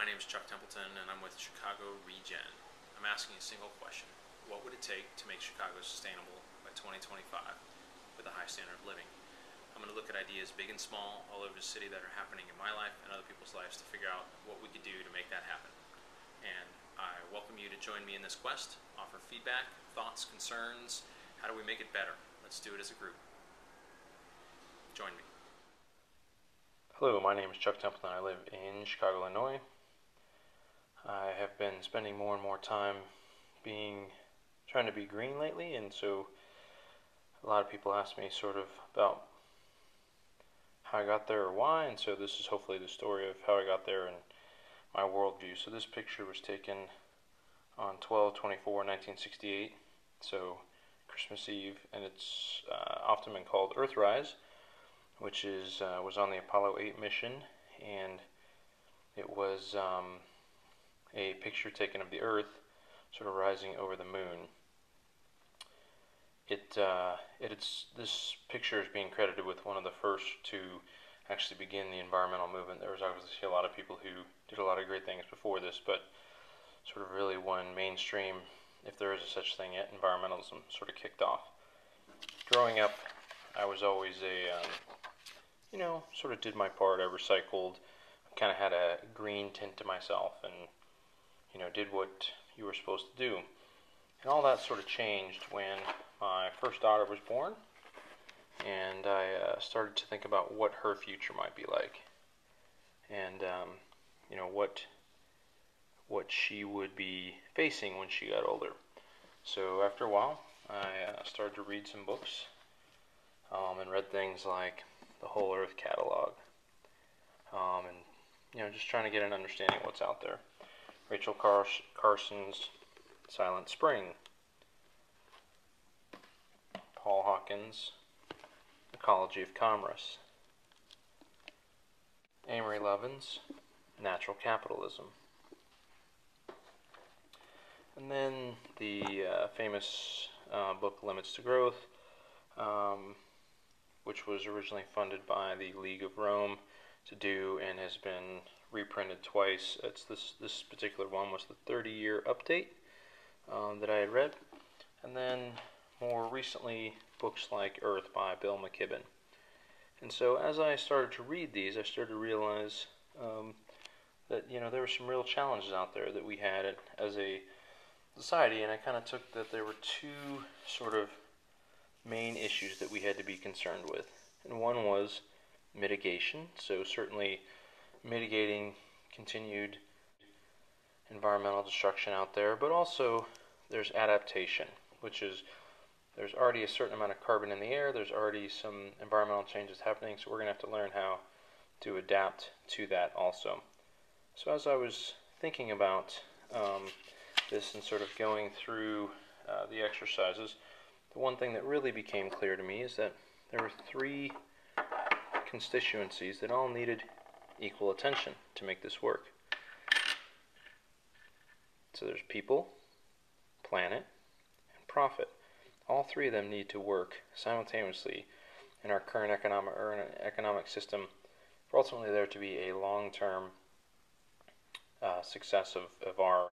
My name is Chuck Templeton, and I'm with Chicago Regen. I'm asking a single question. What would it take to make Chicago sustainable by 2025 with a high standard of living? I'm going to look at ideas big and small all over the city that are happening in my life and other people's lives to figure out what we could do to make that happen. And I welcome you to join me in this quest, offer feedback, thoughts, concerns. How do we make it better? Let's do it as a group. Join me. Hello, my name is Chuck Templeton. I live in Chicago, Illinois. I have been spending more and more time trying to be green lately, and so a lot of people ask me sort of about how I got there or why, and so this is hopefully the story of how I got there and my worldview. So this picture was taken on 12/24/1968, so Christmas Eve, and it's often been called Earthrise, which was on the Apollo 8 mission, and it was a picture taken of the Earth sort of rising over the moon. This picture is being credited with one of the first to actually begin the environmental movement. There was obviously a lot of people who did a lot of great things before this, but sort of really when mainstream, if there is a such thing yet, environmentalism sort of kicked off. Growing up, I was always sort of did my part. I recycled, kind of had a green tint to myself, and did what you were supposed to do. And all that sort of changed when my first daughter was born, and I started to think about what her future might be like, and what she would be facing when she got older. So after a while, I started to read some books, and read things like the Whole Earth catalog, and just trying to get an understanding of what's out there. Rachel Carson's Silent Spring, Paul Hawkins' Ecology of Commerce, Amory Lovin's Natural Capitalism, and then the famous book Limits to Growth, which was originally funded by the League of Rome to do and has been reprinted twice. This particular one was the 30-year update that I had read, and then more recently books like Earth by Bill McKibben. And so as I started to read these, I started to realize that there were some real challenges out there that we had as a society, and I kind of took that there were two sort of main issues that we had to be concerned with. And one was mitigation, so certainly mitigating continued environmental destruction out there, but also there's adaptation, which is there's already a certain amount of carbon in the air, there's already some environmental changes happening, so we're going to have to learn how to adapt to that also. So as I was thinking about this and sort of going through the exercises, the one thing that really became clear to me is that there were three constituencies that all needed equal attention to make this work. So there's people, planet, and profit. All three of them need to work simultaneously in our current economic system for ultimately there to be a long-term success of our